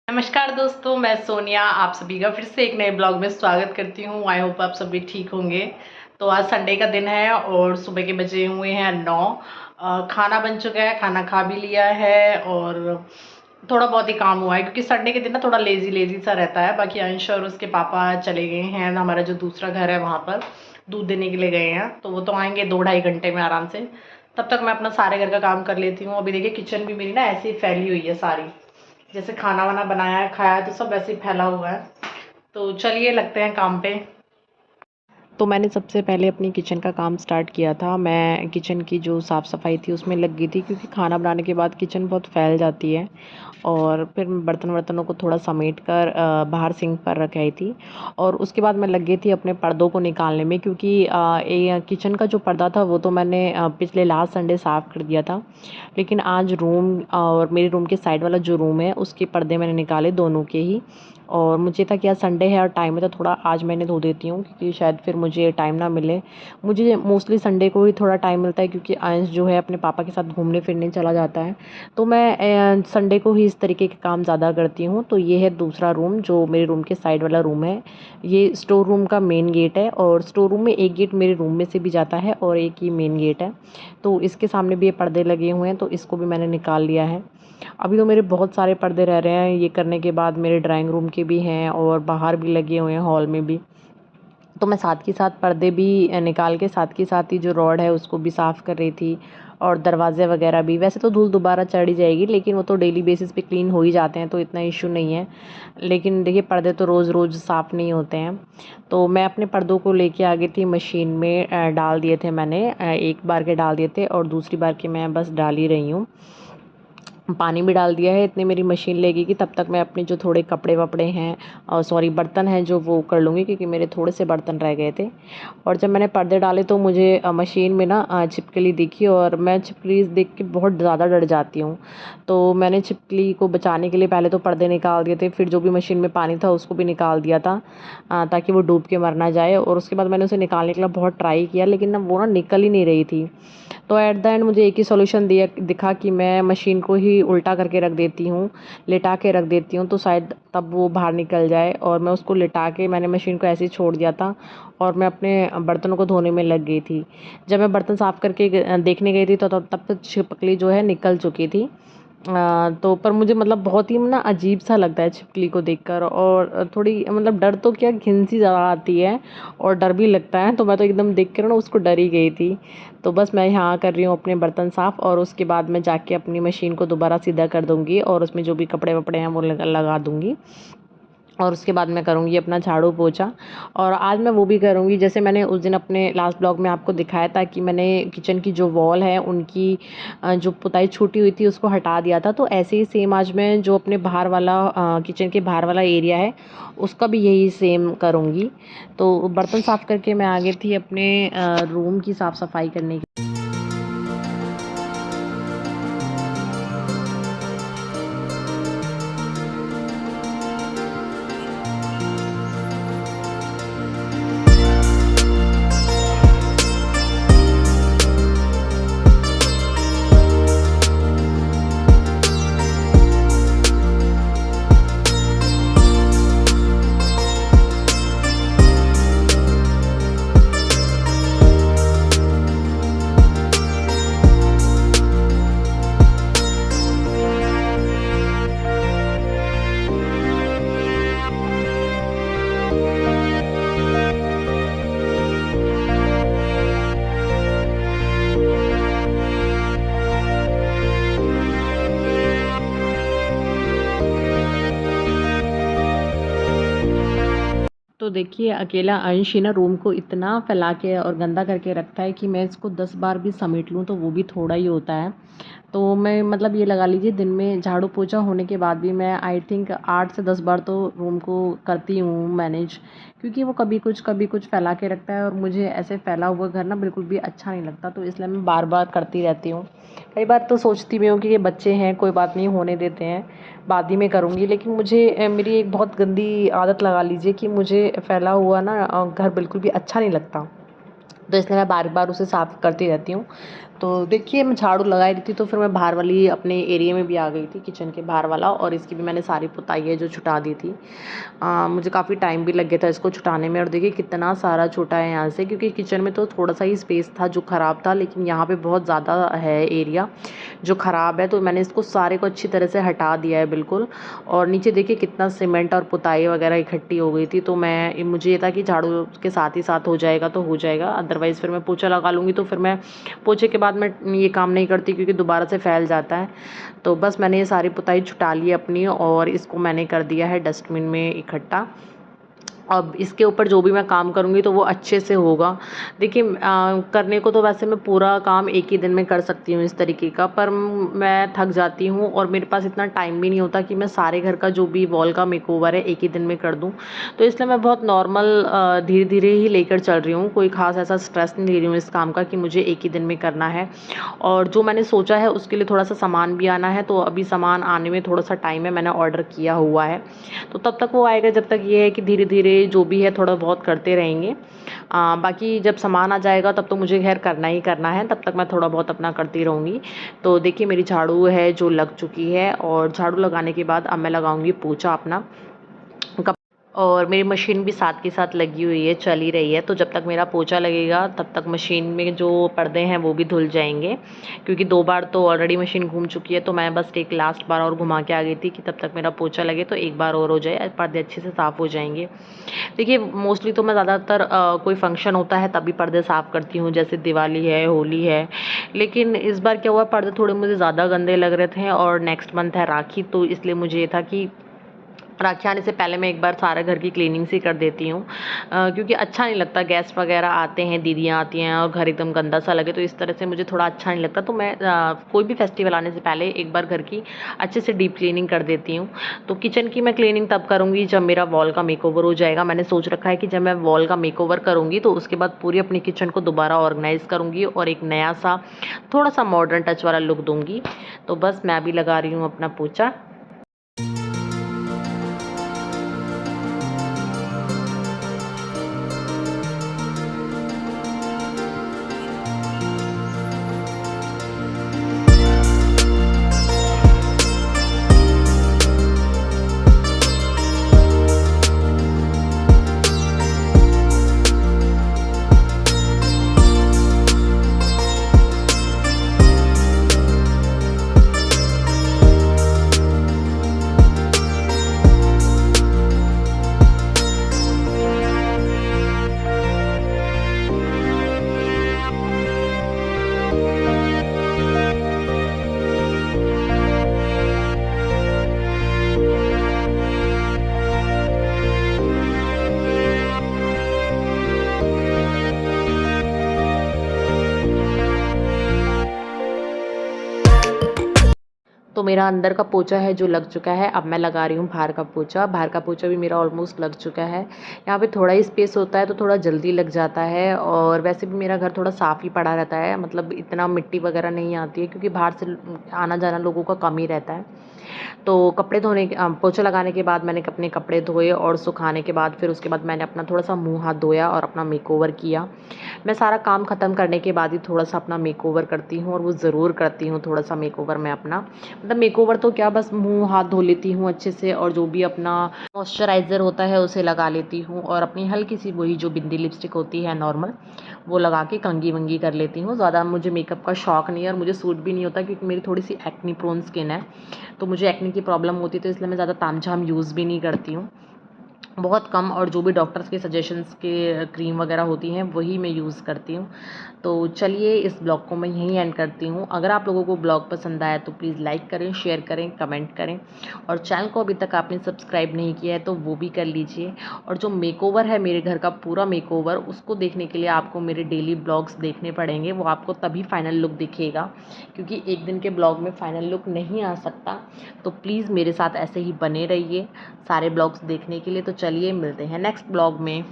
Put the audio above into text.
नमस्कार दोस्तों, मैं सोनिया आप सभी का फिर से एक नए ब्लॉग में स्वागत करती हूँ। आई होप आप सभी ठीक होंगे। तो आज संडे का दिन है और सुबह के बजे हुए हैं 9। खाना बन चुका है, खाना खा भी लिया है और थोड़ा बहुत ही काम हुआ है क्योंकि संडे के दिन ना थोड़ा लेजी लेजी सा रहता है। बाकी अंश और उसके पापा चले गए हैं, हमारा जो दूसरा घर है वहाँ पर दूध देने के लिए गए हैं, तो वो तो आएंगे 2-2.5 घंटे में आराम से। तब तक मैं अपना सारे घर का काम कर लेती हूँ। अभी देखिए किचन भी मेरी ना ऐसे ही फैली हुई है सारी, जैसे खाना वाना बनाया है खाया है तो सब वैसे ही फैला हुआ है। तो चलिए लगते हैं काम पे। तो मैंने सबसे पहले अपनी किचन का काम स्टार्ट किया था। मैं किचन की जो साफ़ सफाई थी उसमें लग गई थी क्योंकि खाना बनाने के बाद किचन बहुत फैल जाती है। और फिर बर्तन वर्तनों को थोड़ा समेट कर बाहर सिंक पर रख आई थी। और उसके बाद मैं लग गई थी अपने पर्दों को निकालने में क्योंकि किचन का जो पर्दा था वो तो मैंने पिछले लास्ट संडे साफ़ कर दिया था। लेकिन आज रूम और मेरे रूम के साइड वाला जो रूम है उसके पर्दे मैंने निकाले, दोनों के ही। और मुझे था कि आज संडे है और टाइम है तो थोड़ा आज मैंने धो देती हूँ क्योंकि शायद फिर मुझे टाइम ना मिले। मुझे मोस्टली संडे को ही थोड़ा टाइम मिलता है क्योंकि अंश जो है अपने पापा के साथ घूमने फिरने चला जाता है। तो मैं संडे को ही इस तरीके के काम ज़्यादा करती हूँ। तो ये है दूसरा रूम जो मेरे रूम के साइड वाला रूम है। ये स्टोर रूम का मेन गेट है और स्टोर रूम में एक गेट मेरे रूम में से भी जाता है और एक ही मेन गेट है। तो इसके सामने भी ये पर्दे लगे हुए हैं तो इसको भी मैंने निकाल लिया है। अभी तो मेरे बहुत सारे पर्दे रह रहे हैं, ये करने के बाद मेरे ड्राइंग रूम के भी हैं और बाहर भी लगे हुए हैं, हॉल में भी। तो मैं साथ के साथ पर्दे भी निकाल के साथ के साथ ही जो रॉड है उसको भी साफ़ कर रही थी। और दरवाजे वगैरह भी, वैसे तो धूल दोबारा चढ़ ही जाएगी लेकिन वो तो डेली बेसिस पे क्लीन हो ही जाते हैं तो इतना इशू नहीं है। लेकिन देखिए पर्दे तो रोज़ रोज़ साफ़ नहीं होते हैं। तो मैं अपने पर्दों को लेके आ गई थी मशीन में, डाल दिए थे मैंने, एक बार के डाल दिए थे और दूसरी बार के मैं बस डाल ही रही हूँ। पानी भी डाल दिया है, इतनी मेरी मशीन लगेगी तब तक मैं अपने जो थोड़े कपड़े वपड़े हैं और सॉरी बर्तन हैं जो वो कर लूँगी क्योंकि मेरे थोड़े से बर्तन रह गए थे। और जब मैंने पर्दे डाले तो मुझे मशीन में ना छिपकली दिखी और मैं छिपकली देख के बहुत ज़्यादा डर जाती हूँ। तो मैंने छिपकली को बचाने के लिए पहले तो पर्दे निकाल दिए थे, फिर जो भी मशीन में पानी था उसको भी निकाल दिया था ताकि वो डूब के मर ना जाए। और उसके बाद मैंने उसे निकालने के लिए बहुत ट्राई किया लेकिन ना वो ना निकल ही नहीं रही थी। तो एट द एंड मुझे एक ही सॉल्यूशन दिखा कि मैं मशीन को ही उल्टा करके रख देती हूँ, लिटा के रख देती हूँ तो शायद तब वो बाहर निकल जाए। और मैं उसको लिटा के मैंने मशीन को ऐसे ही छोड़ दिया था और मैं अपने बर्तनों को धोने में लग गई थी। जब मैं बर्तन साफ़ करके देखने गई थी तो तब तक छिपकली जो है निकल चुकी थी। तो पर मुझे मतलब बहुत ही ना अजीब सा लगता है छिपकली को देखकर और थोड़ी मतलब डर तो क्या घिन सी ज़्यादा आती है और डर भी लगता है। तो मैं तो एकदम देख कर ना उसको डर ही गई थी। तो बस मैं यहाँ कर रही हूँ अपने बर्तन साफ़ और उसके बाद मैं जाके अपनी मशीन को दोबारा सीधा कर दूँगी और उसमें जो भी कपड़े वपड़े हैं वो लगा दूँगी। और उसके बाद मैं करूँगी अपना झाड़ू पोछा। और आज मैं वो भी करूँगी जैसे मैंने उस दिन अपने लास्ट ब्लॉग में आपको दिखाया था कि मैंने किचन की जो वॉल है उनकी जो पुताई छूटी हुई थी उसको हटा दिया था। तो ऐसे ही सेम आज मैं जो अपने बाहर वाला किचन के बाहर वाला एरिया है उसका भी यही सेम करूँगी। तो बर्तन साफ़ करके मैं आ गई थी अपने रूम की साफ़ सफाई करने के। तो देखिए अकेला अंश ही ना रूम को इतना फैला के और गंदा करके रखता है कि मैं इसको 10 बार भी समेट लूँ तो वो भी थोड़ा ही होता है। तो मैं मतलब ये लगा लीजिए दिन में झाड़ू पोछा होने के बाद भी मैं आई थिंक 8 से 10 बार तो रूम को करती हूँ मैनेज, क्योंकि वो कभी कुछ फैला के रखता है और मुझे ऐसे फैला हुआ घर ना बिल्कुल भी अच्छा नहीं लगता। तो इसलिए मैं बार बार करती रहती हूँ। कई बार तो सोचती भी हूँ कि ये बच्चे हैं कोई बात नहीं होने देते हैं, बाद ही में करूँगी। लेकिन मुझे मेरी एक बहुत गंदी आदत लगा लीजिए कि मुझे फैला हुआ ना घर बिल्कुल भी अच्छा नहीं लगता। तो इसलिए मैं बार बार उसे साफ़ करती रहती हूँ। तो देखिए मैं झाड़ू लगा रही थी तो फिर मैं बाहर वाली अपने एरिया में भी आ गई थी, किचन के बाहर वाला, और इसकी भी मैंने सारी पुताई है जो छुटा दी थी। मुझे काफ़ी टाइम भी लग गया था इसको छुटाने में, और देखिए कितना सारा छूटा है यहाँ से, क्योंकि किचन में तो थोड़ा सा ही स्पेस था जो ख़राब था, लेकिन यहाँ पे बहुत ज़्यादा है एरिया जो ख़राब है, तो मैंने इसको सारे को अच्छी तरह से हटा दिया है बिल्कुल। और नीचे देखिए कितना सीमेंट और पुताई वगैरह इकट्ठी हो गई थी, तो मुझे ये था कि झाड़ू के साथ ही साथ हो जाएगा तो हो जाएगा, अदरवाइज़ फिर मैं पोछा लगा लूँगी तो फिर मैं पोछे के बाद मैं ये काम नहीं करती क्योंकि दोबारा से फैल जाता है। तो बस मैंने ये सारी पुताई छुटा ली अपनी, और इसको मैंने कर दिया है डस्टबिन में इकट्ठा। अब इसके ऊपर जो भी मैं काम करूँगी तो वो अच्छे से होगा। देखिए करने को तो वैसे मैं पूरा काम एक ही दिन में कर सकती हूँ इस तरीके का, पर मैं थक जाती हूँ और मेरे पास इतना टाइम भी नहीं होता कि मैं सारे घर का जो भी वॉल का मेकओवर है एक ही दिन में कर दूँ। तो इसलिए मैं बहुत नॉर्मल धीरे धीरे ही लेकर चल रही हूँ, कोई ख़ास ऐसा स्ट्रेस नहीं ले रही हूँ इस काम का कि मुझे एक ही दिन में करना है। और जो मैंने सोचा है उसके लिए थोड़ा सा सामान भी आना है, तो अभी सामान आने में थोड़ा सा टाइम है, मैंने ऑर्डर किया हुआ है, तो तब तक वो आएगा। जब तक ये है कि धीरे धीरे जो भी है थोड़ा बहुत करते रहेंगे। बाकी जब सामान आ जाएगा तब तो मुझे खैर करना ही करना है, तब तक मैं थोड़ा बहुत अपना करती रहूँगी। तो देखिए मेरी झाड़ू है जो लग चुकी है, और झाड़ू लगाने के बाद अब मैं लगाऊंगी पोछा अपना। और मेरी मशीन भी साथ के साथ लगी हुई है, चल ही रही है, तो जब तक मेरा पोछा लगेगा तब तक मशीन में जो पर्दे हैं वो भी धुल जाएंगे, क्योंकि 2 बार तो ऑलरेडी मशीन घूम चुकी है। तो मैं बस एक लास्ट बार और घुमा के आ गई थी कि तब तक मेरा पोछा लगे तो एक बार और हो जाए, पर्दे अच्छे से साफ़ हो जाएंगे। देखिए मोस्टली तो मैं ज़्यादातर कोई फंक्शन होता है तभी पर्दे साफ़ करती हूँ, जैसे दिवाली है, होली है। लेकिन इस बार क्या हुआ, पर्दे थोड़े मुझे ज़्यादा गंदे लग रहे थे, और नेक्स्ट मंथ है राखी, तो इसलिए मुझे ये था कि राखी आने से पहले मैं एक बार सारा घर की क्लीनिंग सी कर देती हूँ, क्योंकि अच्छा नहीं लगता गेस्ट वगैरह आते हैं, दीदियाँ आती हैं और घर एकदम गंदा सा लगे, तो इस तरह से मुझे थोड़ा अच्छा नहीं लगता। तो मैं कोई भी फेस्टिवल आने से पहले एक बार घर की अच्छे से डीप क्लीनिंग कर देती हूँ। तो किचन की मैं क्लीनिंग तब करूँगी जब मेरा वॉल का मेकओवर हो जाएगा। मैंने सोच रखा है कि जब मैं वॉल का मेकओवर करूँगी तो उसके बाद पूरी अपनी किचन को दोबारा ऑर्गेनाइज़ करूँगी और एक नया सा थोड़ा सा मॉडर्न टच वाला लुक दूँगी। तो बस मैं भी लगा रही हूँ अपना पोछा। तो मेरा अंदर का पोछा है जो लग चुका है, अब मैं लगा रही हूँ बाहर का पोछा। बाहर का पोछा भी मेरा ऑलमोस्ट लग चुका है। यहाँ पे थोड़ा ही स्पेस होता है तो थोड़ा जल्दी लग जाता है, और वैसे भी मेरा घर थोड़ा साफ़ ही पड़ा रहता है, मतलब इतना मिट्टी वगैरह नहीं आती है, क्योंकि बाहर से आना जाना लोगों का कम ही रहता है। तो कपड़े धोने पोछा लगाने के बाद मैंने अपने कपड़े धोए, और सुखाने के बाद फिर उसके बाद मैंने अपना थोड़ा सा मुँह हाथ धोया और अपना मेकओवर किया। मैं सारा काम ख़त्म करने के बाद ही थोड़ा सा अपना मेकओवर करती हूँ, और वो ज़रूर करती हूँ थोड़ा सा मेकओवर मैं अपना, मतलब मेकओवर तो क्या, बस मुँह हाथ धो लेती हूँ अच्छे से, और जो भी अपना मॉइस्चराइज़र होता है उसे लगा लेती हूँ, और अपनी हल्की सी वही जो बिंदी लिपस्टिक होती है नॉर्मल, वो लगा के कंघी वंगी कर लेती हूँ। ज़्यादा मुझे मेकअप का शौक़ नहीं है, और मुझे सूट भी नहीं होता, क्योंकि मेरी थोड़ी सी एक्नी प्रोन स्किन है, तो मुझे एक्नी की प्रॉब्लम होती है, तो इसलिए मैं ज़्यादा तामझाम यूज़ भी नहीं करती हूँ, बहुत कम। और जो भी डॉक्टर्स के सजेशंस के क्रीम वगैरह होती हैं वही मैं यूज़ करती हूँ। तो चलिए इस ब्लॉग को मैं यहीं एंड करती हूँ। अगर आप लोगों को ब्लॉग पसंद आया तो प्लीज़ लाइक करें, शेयर करें, कमेंट करें, और चैनल को अभी तक आपने सब्सक्राइब नहीं किया है तो वो भी कर लीजिए। और जो मेकओवर है मेरे घर का पूरा मेकओवर, उसको देखने के लिए आपको मेरे डेली ब्लॉग्स देखने पड़ेंगे, वो आपको तभी फाइनल लुक दिखेगा, क्योंकि एक दिन के ब्लॉग में फाइनल लुक नहीं आ सकता। तो प्लीज़ मेरे साथ ऐसे ही बने रहिए सारे ब्लॉग्स देखने के लिए। तो चलिए मिलते हैं नेक्स्ट ब्लॉग में।